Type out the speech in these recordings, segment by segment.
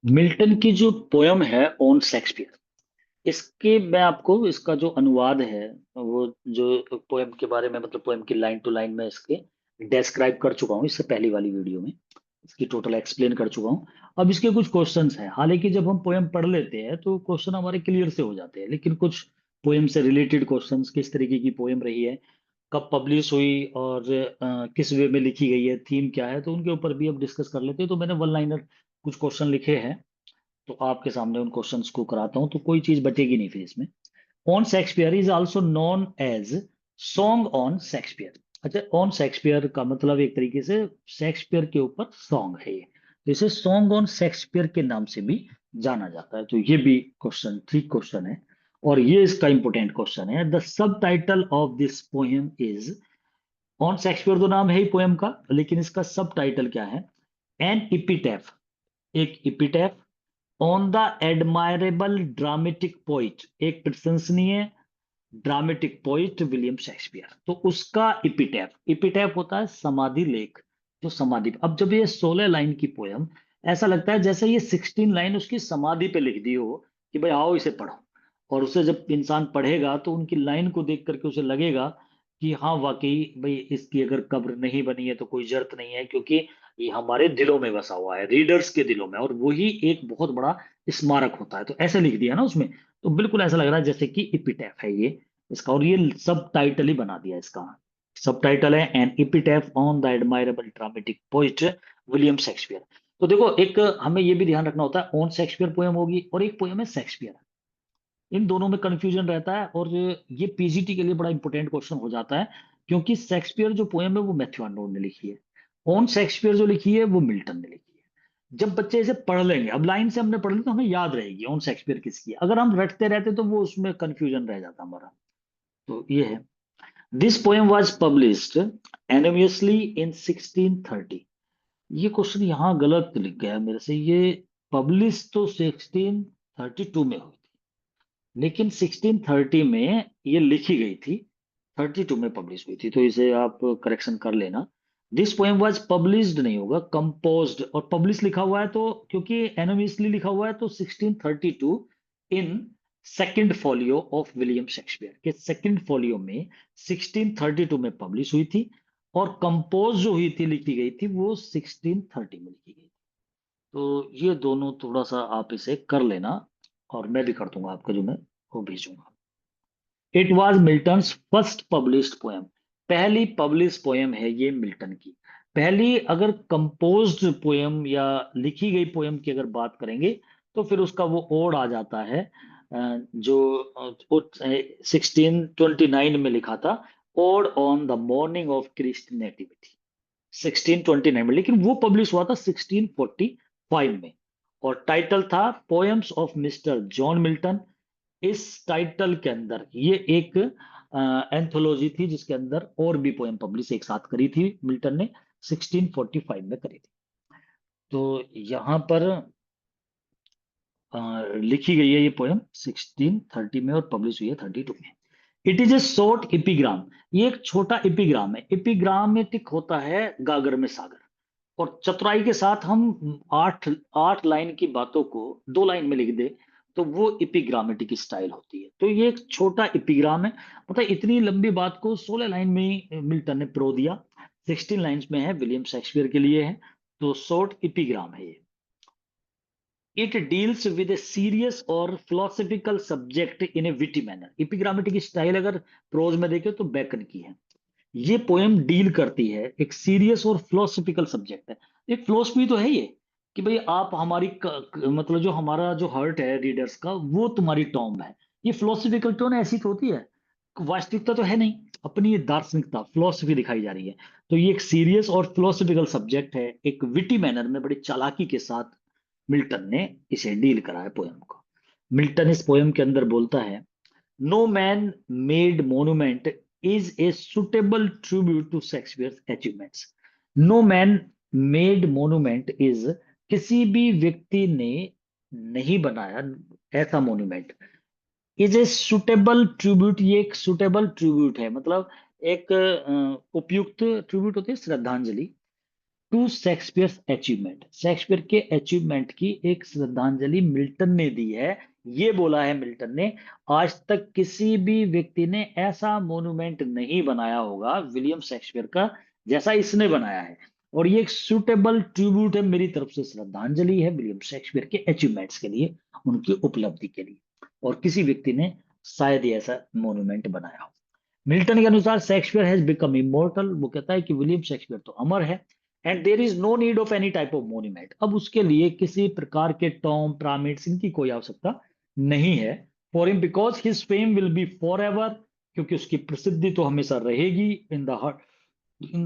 Milton की जो poem है ऑन शेक्सपियर, इसके मैं आपको इसका जो अनुवाद है, वो जो पोयम के बारे में, मतलब पोयम की लाइन टू लाइन में इसके डेस्क्राइब कर चुका हूँ इससे पहली वाली वीडियो में। इसकी टोटल एक्सप्लेन कर चुका हूँ। अब इसके कुछ क्वेश्चंस हैं। हालांकि जब हम पोयम पढ़ लेते हैं तो क्वेश्चन हमारे क्लियर से हो जाते हैं, लेकिन कुछ पोयम से रिलेटेड क्वेश्चंस, किस तरीके की पोयम रही है, कब पब्लिश हुई, और किस वे में लिखी गई है, थीम क्या है, तो उनके ऊपर भी अब डिस्कस कर लेते हैं। तो मैंने वन लाइनर कुछ क्वेश्चन लिखे हैं, तो आपके सामने उन क्वेश्चंस को कराता हूं, तो कोई चीज बचेगी नहीं फिर इसमें। On Shakespeare is also known as song on Shakespeare. अच्छा, ऑन शेक्सपियर का मतलब एक तरीके से शेक्सपियर के ऊपर सॉन्ग है ये, तो इसे सॉन्ग ऑन शेक्सपियर के नाम से भी जाना जाता है। तो ये भी क्वेश्चन, ठीक क्वेश्चन है। और ये इसका इंपोर्टेंट क्वेश्चन है, the sub title of this poem is, on Shakespeare तो नाम है ही पोएम का, लेकिन इसका सब टाइटल क्या है? एन इपिटैफ, एक epitaph on the admirable dramatic poet, एक प्रशंसनीय ड्रामेटिक पोइट विलियम शेक्सपियर। तो उसका इपिटैफ, इपिटैफ होता है समाधि लेख, जो समाधि। अब जब ये 16 लाइन की पोयम, ऐसा लगता है जैसे ये 16 लाइन उसकी समाधि पे लिख दी हो कि भाई आओ इसे पढ़ो। और उसे जब इंसान पढ़ेगा तो उनकी लाइन को देख करके उसे लगेगा कि हाँ वाकई भाई, इसकी अगर कब्र नहीं बनी है तो कोई जरूरत नहीं है, क्योंकि ये हमारे दिलों में बसा हुआ है, रीडर्स के दिलों में, और वही एक बहुत बड़ा स्मारक होता है। तो ऐसे लिख दिया ना उसमें, तो बिल्कुल ऐसा लग रहा है जैसे कि इपिटैफ है ये इसका। और ये सब टाइटल ही बना दिया इसका। सब टाइटल है an epitaph on the admirable dramatic poet William Shakespeare. तो देखो, एक हमें ये भी ध्यान रखना होता है, ऑन शेक्सपियर पोयम होगी और एक पोयम है शेक्सपियर, इन दोनों में कंफ्यूजन रहता है। और ये पीजीटी के लिए बड़ा इंपॉर्टेंट क्वेश्चन हो जाता है, क्योंकि शेक्सपियर जो पोयम है वो मैथ्यू आर्नोल्ड ने लिखी है, ऑन शेक्सपियर जो लिखी है वो मिल्टन ने लिखी है। जब बच्चे इसे पढ़ लेंगे, अब लाइन से हमने पढ़ ली तो हमें याद रहेगी ऑन शेक्सपियर किसकी है। अगर हम रटते रहते तो वो उसमें कंफ्यूजन रह जाता हमारा। तो ये है। This poem was published anonymously in 1630। ये क्वेश्चन यहाँ गलत लिख गया है मेरे से। ये पब्लिश तो 1632 में हुई थी, लेकिन 1630 में ये लिखी गई थी, 32 में पब्लिश हुई थी। तो इसे आप करेक्शन कर लेना। दिस पोएम वाज पब्लिश्ड नहीं होगा, कंपोज्ड। और पब्लिश लिखा हुआ है तो, क्योंकि एनोनिमसली लिखा हुआ है, तो 1632 in second folio of William Shakespeare के सेकंड फोलियो में 1632 में पब्लिश हुई थी। और कंपोज जो हुई थी, लिखी गई थी, वो 1630 में लिखी गई थी। तो ये दोनों थोड़ा सा आप इसे कर लेना, और मैं भी कर दूंगा आपका जो मैं वो भेजूंगा। It was Milton's first published poem. पहली पब्लिश पोएम है ये मिल्टन की। पहली अगर कंपोज्ड पोएम या लिखी गई पोएम की अगर बात करेंगे, तो फिर उसका वो ओड आ जाता है, जो 1629 में लिखा था, ode on the morning of Christ nativity, 1629 में। लेकिन वो पब्लिश हुआ था 1645 में, और टाइटल था poems of mister John Milton. इस टाइटल के अंदर ये एक एंथोलॉजी थी, जिसके अंदर और भी पोएम पब्लिश एक साथ करी थी मिल्टन ने, 1645 में करी थी। तो यहाँ पर लिखी गई है ये पोएम 1630 में और पब्लिश हुई है 32 में। It is a short epigram. ये एक छोटा एपिग्राम है। एपिग्रामेटिक होता है गागर में सागर। और चतुराई के साथ हम आठ आठ लाइन की बातों को 2 लाइन में लिख दे, तो वो एपिग्रामेटिक स्टाइल होती है। तो ये एक छोटा एपिग्राम है, मतलब इतनी लंबी बात को 16 लाइन में ही मिल्टन ने पिरो दिया। 16 लाइन्स में है, विलियम शेक्सपियर के लिए है। तो शॉर्ट एपिग्राम है ये। It deals with a serious और philosophical subject in a witty manner. Epigrammatic style अगर प्रोज में देखें तो बैकन की है। ये पोएम डील करती है, एक सीरियस और फिलोसफिकल सब्जेक्ट है। एक फिलोसफी तो है ये, कि भाई आप हमारी मतलब जो हमारा जो हर्ट है रीडर्स का, वो तुम्हारी टॉम है। ये फिलोसफिकल टोन ऐसी तो होती है, वास्तविकता तो है नहीं। अपनी ये दार्शनिकता, फिलोसफी दिखाई जा रही है। तो ये एक सीरियस और फिलोसफिकल सब्जेक्ट है, एक विटी मैनर में, बड़ी चालाकी के साथ मिल्टन ने इसे डील करा है पोएम को। मिल्टन इस पोएम के अंदर बोलता है, no man made monument is a suitable tribute to Shakespeare achievements. No man made monument is, किसी भी व्यक्ति ने नहीं बनाया ऐसा monument, is a suitable tribute. ये एक सुटेबल ट्रिब्यूट है, मतलब एक उपयुक्त ट्रिब्यूट होती है श्रद्धांजलि, टू शेक्सपियर्स अचीवमेंट, शेक्सपियर के अचीवमेंट की एक श्रद्धांजलि मिल्टन ने दी है। ये बोला है मिल्टन ने, आज तक किसी भी व्यक्ति ने ऐसा मोन्यूमेंट नहीं बनाया होगा विलियम शेक्सपियर का जैसा इसने बनाया है। और ये एक सुटेबल ट्रिब्यूट है मेरी तरफ से, श्रद्धांजलि है विलियम शेक्सपियर के अचीवमेंट्स के लिए, उनकी उपलब्धि के लिए। और किसी व्यक्ति ने शायद ही ऐसा मोन्यूमेंट बनाया हो। मिल्टन के अनुसार शेक्सपियर हैज बिकम इमोर्टल, वो कहता है कि विलियम शेक्सपियर तो अमर है। And there is no need of any type of monument, अब उसके लिए किसी प्रकार के टॉम पिरामिड्स इनकी कोई आवश्यकता नहीं है। For him because his fame will be forever, क्योंकि उसकी प्रसिद्धि तो हमेशा रहेगी in the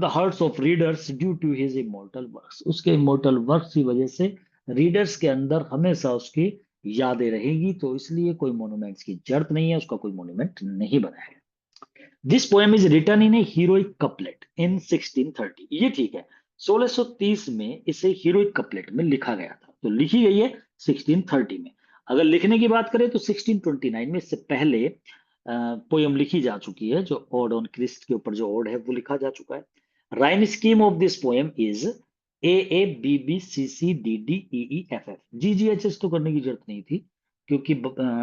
hearts of readers due to his immortal works, उसके इमोर्टल वर्क्स की वजह से रीडर्स के अंदर हमेशा उसकी यादें रहेगी। तो इसलिए कोई मोन्यूमेंट्स की जरूरत नहीं है, उसका कोई मोन्यूमेंट नहीं बना है। This poem is written in a heroic couplet in 1630, ये ठीक है, 1630 में इसे हीरोइक कपलेट में लिखा गया था, तो लिखी गई है 1630 में। अगर लिखने की बात करें तो 1629 में इससे पहले पोयम लिखी जा चुकी है, जो ओड ऑन क्रिस्ट के ऊपर जो ओड है वो लिखा जा चुका है। Rhyme scheme of this poem is AABBCCDDEEFF, GGHS तो करने की जरूरत नहीं थी, क्योंकि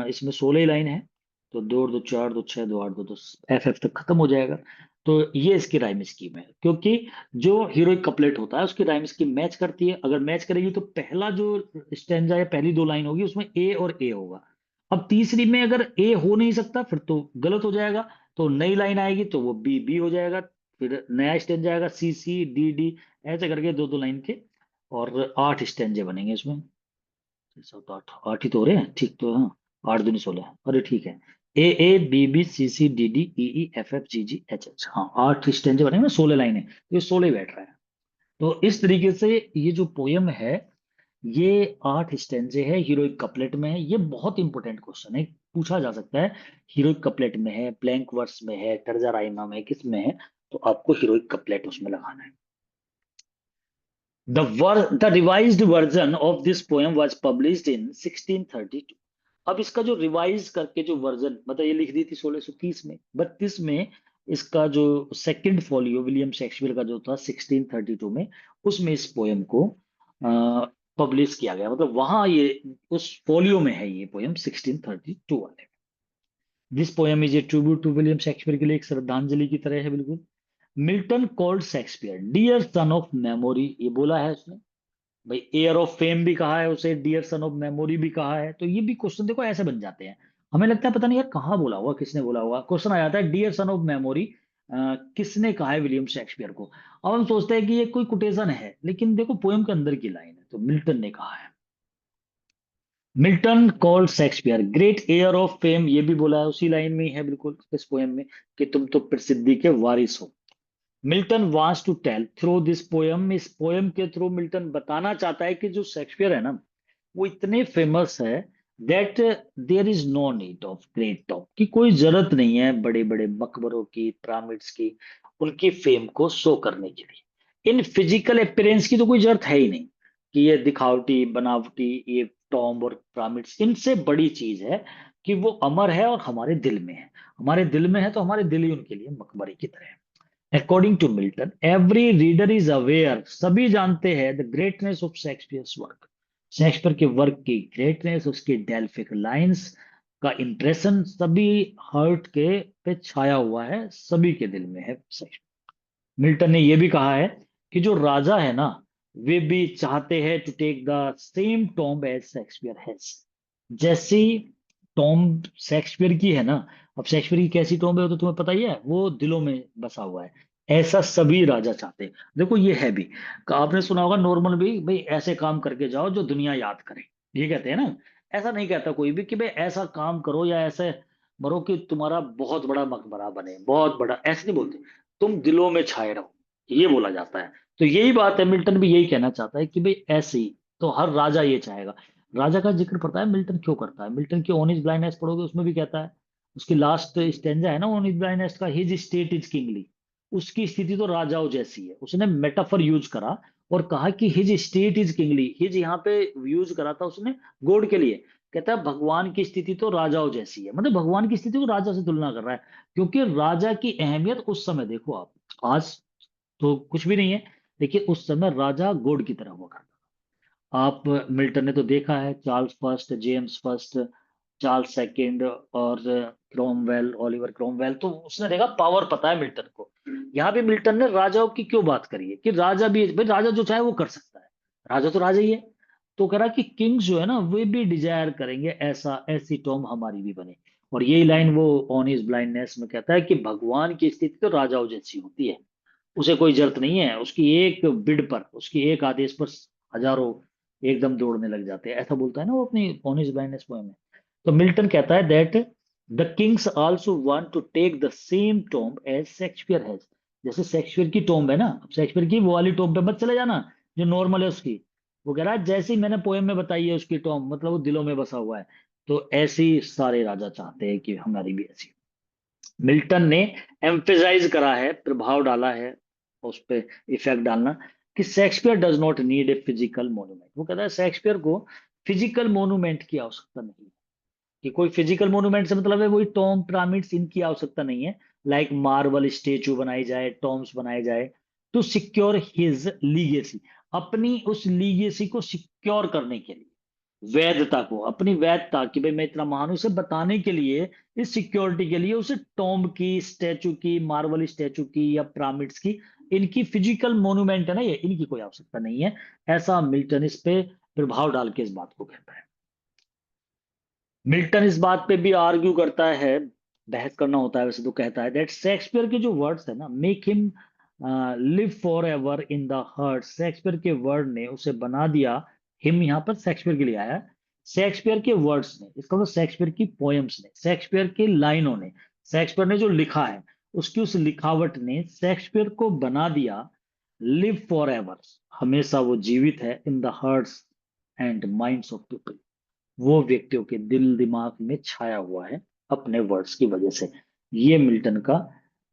इसमें 16 लाइन है, तो 2 और 2 4, 2 6, 2 8, 2 10, FF तक खत्म हो जाएगा। तो ये इसकी राइम स्कीम है, क्योंकि जो हीरोइक कपलेट होता है उसकी राइम स्कीम मैच करती है। अगर मैच करेगी तो पहला जो स्टैंजा या पहली दो लाइन होगी उसमें ए और ए होगा। अब तीसरी में अगर ए हो नहीं सकता फिर तो गलत हो जाएगा, तो नई लाइन आएगी तो वो बी बी हो जाएगा, फिर नया स्टैंजा आएगा सी सी डी डी, ऐसे करके दो दो लाइन के, और 8 स्टैंजे बनेंगे इसमें। 7 8 8 ही तो हो रहे हैं, ठीक तो हाँ, 8 दूनी 16, अरे ठीक है। AABBCCDDEEFFGGHH, हाँ 8 स्टेंजे बनेंगे ना, 16 लाइन है, तो ये 16 ही बैठ रहा है। तो इस तरीके से ये जो पोयम है ये 8 स्टेंजे है, हीरोइक कपलेट में है। ये बहुत इंपॉर्टेंट क्वेश्चन है, पूछा जा सकता है हीरोइक कपलेट में है, ब्लैंक वर्स में है, तर्जा राइमा में, किस में है, तो आपको हीरोइक कपलेट उसमें लगाना है। The revised version of this poem was published in 1632. अब इसका जो रिवाइज करके जो वर्जन, मतलब ये लिख दी थी 1630 में, 32 में इसका जो सेकंड फॉलियो विलियम शेक्सपियर का जो था 1632 में, उसमें इस पोयम को पब्लिश किया गया, मतलब वहां ये उस फॉलियो में है ये पोयम 1632 वाले। This poem is a tribute to William Shakespeare, के लिए एक श्रद्धांजलि की तरह है बिल्कुल। Milton called Shakespeare dear son of memory, ये बोला है उसने भाई, एयर ऑफ फेम भी कहा है उसे, डियर सन ऑफ मेमोरी भी कहा है। तो ये भी क्वेश्चन देखो ऐसे बन जाते हैं, हमें लगता है पता नहीं यार कहाँ बोला हुआ, किसने बोला हुआ, क्वेश्चन आ जाता है डियर सन ऑफ मेमोरी, किसने कहा है विलियम शेक्सपियर को। अब हम सोचते हैं कि ये कोई कोटेशन है, लेकिन देखो पोएम के अंदर की लाइन है, तो मिल्टन ने कहा है। Milton called Shakespeare great air of fame, ये भी बोला है, उसी लाइन में ही है बिल्कुल इस पोएम में, कि तुम तो प्रसिद्धि के वारिस हो। Milton wants to tell through this poem, इस पोयम के थ्रू मिल्टन बताना चाहता है कि जो शेक्सपियर है ना वो इतने फेमस है that there is no need of great top, कि कोई जरूरत नहीं है बड़े बड़े मकबरों की, पिरामिड्स की, उनकी फेम को शो करने के लिए। इन फिजिकल अपीयरेंस की तो कोई जरूरत है ही नहीं, कि ये दिखावटी बनावटी ये टॉम्ब और पिरामिड्स, इनसे बड़ी चीज है कि वो अमर है और हमारे दिल में है। हमारे दिल में है तो हमारे दिल ही उनके लिए मकबरे की तरह है। According to Milton, every reader is aware, सभी जानते हैं the greatness of Shakespeare's work, Shakespeare के वर्क की ग्रेटनेस, उसकी डेल्फिक लाइंस का इंप्रेशन सभी हार्ट के पे छाया हुआ है, सभी के दिल में है शेक्सपियर। मिल्टन ने यह भी कहा है कि जो राजा है ना वे भी चाहते हैं to take the same tomb as Shakespeare has, जैसी टॉम्ब शेक्सपियर की है ना। अब शेक्सपियर की कैसी टॉम्ब है वो तो तुम्हें पता ही है, वो दिलों में बसा हुआ है, ऐसा सभी राजा चाहते हैं। देखो ये है भी, आपने सुना होगा नॉर्मल भी, भाई ऐसे काम करके जाओ जो दुनिया याद करे, ये कहते हैं ना। ऐसा नहीं कहता कोई भी कि भाई ऐसा काम करो या ऐसे मरो कि तुम्हारा बहुत बड़ा मकबरा बने, बहुत बड़ा, ऐसे नहीं बोलते, तुम दिलों में छाए रहो, ये बोला जाता है। तो यही बात है, मिल्टन भी यही कहना चाहता है कि भाई ऐसे ही तो हर राजा ये चाहेगा। राजा का जिक्र पता है मिल्टन क्यों करता है? मिल्टन की ऑन हिज ब्लाइंडनेस पढ़ोगे उसमें भी कहता है, उसकी लास्ट स्टेंजा है ना ऑन हिज ब्लाइंडनेस का, हिज स्टेट इज किंगली, उसकी स्थिति तो राजाओं जैसी है। उसने मेटाफर यूज करा और कहा कि his state is kingly, his यहाँ पे यूज करा था उसने गॉड के लिए, कहता है भगवान की स्थिति तो राजाओं जैसी है, मतलब भगवान की स्थिति को राजा से तुलना कर रहा है, क्योंकि राजा की अहमियत उस समय देखो आप, आज तो कुछ भी नहीं है, देखिए उस समय राजा गॉड की तरह हुआ करता था। आप मिल्टन ने तो देखा है, Charles first, James first, Charles second और क्रोमवेल, ओलिवर क्रोमवेल, तो उसने देखा पावर पता है मिल्टन को। यहाँ भी मिल्टन ने राजाओं की क्यों बात करी है कि राजा भी भाई, राजा जो चाहे वो कर सकता है, राजा तो राजा ही है। तो कह रहा कि किंग्स जो है ना वे भी डिजायर करेंगे ऐसा, ऐसी टॉम हमारी भी बने। और यही लाइन वो ऑन हिज ब्लाइंडनेस में कहता है कि भगवान की स्थिति तो राजाओं जैसी होती है, उसे कोई जरूरत नहीं है, उसकी एक बिड पर, उसकी एक आदेश पर हजारों एकदम दौड़ने लग जाते हैं, ऐसा बोलता है ना वो अपनी ऑन हिज ब्लाइंडनेस पोएम में। तो मिल्टन कहता है that the kings also want to take the same tomb as Shakespeare has. जैसे शेक्सपियर की टॉम्ब है ना, अब शेक्सपियर की वो वाली टॉम्ब पे मत चले जाना जो नॉर्मल है उसकी। वो कह रहा है जैसे ही मैंने पोएम में बताई है उसकी टॉम्ब, मतलब वो दिलों में बसा हुआ है। तो ऐसे ही सारे राजा चाहते हैं कि हमारी भी ऐसी। मिल्टन ने एम्फेसाइज करा है, प्रभाव डाला है उस पे, इफेक्ट डालना, कि Shakespeare does not need a physical monument. वो कहता है शेक्सपियर को फिजिकल मोन्यूमेंट की आवश्यकता नहीं है, कि कोई फिजिकल मोन्यूमेंट से मतलब है वही टॉम पिरामिड्स, इनकी आवश्यकता नहीं है। लाइक मार्बल स्टेचू बनाई जाए, टॉम्स बनाए जाए टू सिक्योर हिज लीगेसी, अपनी उस लीगेसी को सिक्योर करने के लिए, वैधता को, अपनी वैधता कि भाई मैं इतना महान हूं, उसे बताने के लिए, इस सिक्योरिटी के लिए उसे टॉम्ब की, स्टैचू की, मार्बल स्टैचू की या पिरामिड्स की, इनकी फिजिकल मोन्यूमेंट है ना ये, इनकी कोई आवश्यकता नहीं है। ऐसा मिल्टन इस पे प्रभाव डाल के इस बात को कहता है। मिल्टन इस बात पे भी आर्ग्यू करता है, बहस करना होता है वैसे, तो कहता है दैट शेक्सपियर के जो वर्ड्स है ना make him live for ever in the heart. Shakespeare के वर्ड ने उसे बना दिया, हिम यहाँ पर शेक्सपियर के लिए आया है। शेक्सपियर के वर्ड्स ने, इसका मतलब शेक्सपियर की पोएम्स ने, शेक्सपियर की लाइनों ने, शेक्सपियर ने जो लिखा है उसकी उस लिखावट ने शेक्सपियर को बना दिया लिव फॉर एवर, हमेशा वो जीवित है, इन the hearts and minds of people, वो व्यक्तियों के दिल दिमाग में छाया हुआ है अपने वर्ड्स की वजह से। ये मिल्टन का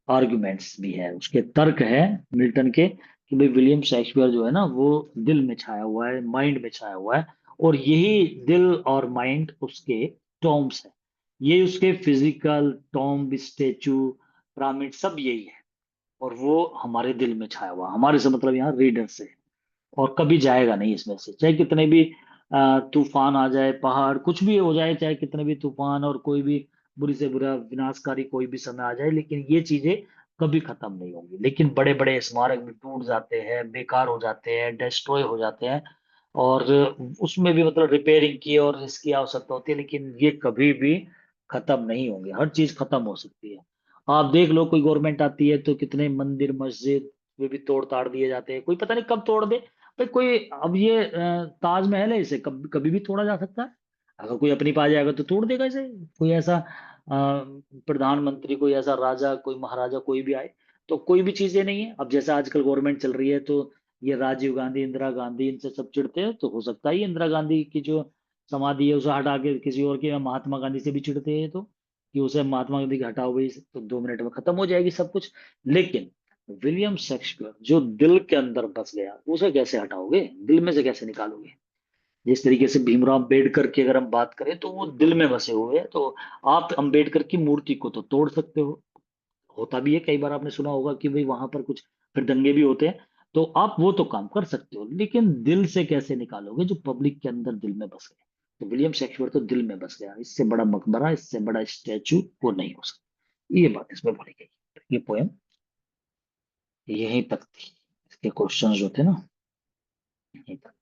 आर्गुमेंट्स भी है, उसके तर्क है मिल्टन के, कि भाई विलियम शेक्सपियर जो है ना वो दिल में छाया हुआ है, माइंड में छाया हुआ है, और यही दिल और माइंड उसके टॉम्स है। ये उसके फिजिकल टॉम्ब, स्टेचू, पिरामिड सब यही है, और वो हमारे दिल में छाया हुआ, हमारे से मतलब यहाँ रीडर से, और कभी जाएगा नहीं इसमें से, चाहे कितने भी तूफान आ जाए, पहाड़ कुछ भी हो जाए, चाहे कितने भी तूफान और कोई भी बुरी से बुरा विनाशकारी कोई भी समय आ जाए, लेकिन ये चीजें कभी खत्म नहीं होंगी। लेकिन बड़े बड़े स्मारक भी टूट जाते हैं, बेकार हो जाते हैं, डिस्ट्रॉय हो जाते हैं, और उसमें भी मतलब रिपेयरिंग की और इसकी आवश्यकता होती है, लेकिन ये कभी भी खत्म नहीं होंगे, हर चीज खत्म हो सकती है। आप देख लो कोई गवर्नमेंट आती है तो कितने मंदिर मस्जिद वे भी तोड़ ताड़ दिए जाते हैं, कोई पता नहीं कब तोड़ दे भाई कोई। अब ये ताजमहल है, इसे कभी कभी भी तोड़ा जा सकता है, अगर कोई अपनी पा जाएगा तो तोड़ देगा इसे। कोई ऐसा प्रधानमंत्री, कोई ऐसा राजा, कोई महाराजा कोई भी आए, तो कोई भी चीजें नहीं है। अब जैसे आजकल गवर्नमेंट चल रही है तो ये राजीव गांधी, इंदिरा गांधी, इनसे सब चिढ़ते हैं, तो हो सकता है ये इंदिरा गांधी की जो समाधि है उसे हटा के किसी और की, या महात्मा गांधी से भी चिढ़ते हैं तो, कि उसे महात्मा गांधी की हटाओ भाई, तो 2 मिनट में खत्म हो जाएगी सब कुछ। लेकिन विलियम शेक्सपियर जो दिल के अंदर बस गया, उसे कैसे हटाओगे, दिल में से कैसे निकालोगे। जिस तरीके से भीमराव अम्बेडकर की अगर हम बात करें तो वो दिल में बसे हुए हैं, तो आप अम्बेडकर की मूर्ति को तो तोड़ सकते हो, होता भी है कई बार, आपने सुना होगा कि भाई वहां पर कुछ फिर दंगे भी होते हैं, तो आप वो तो काम कर सकते हो, लेकिन दिल से कैसे निकालोगे जो पब्लिक के अंदर दिल में बस गए। तो विलियम शेक्सपियर तो दिल में बस गया, इससे बड़ा मकबरा, इससे बड़ा स्टैचू वो नहीं हो सकता। ये बात इसमें बोली गई, ये पोयम यहीं तक थी, इसके क्वेश्चंस जो थे ना यहीं तक।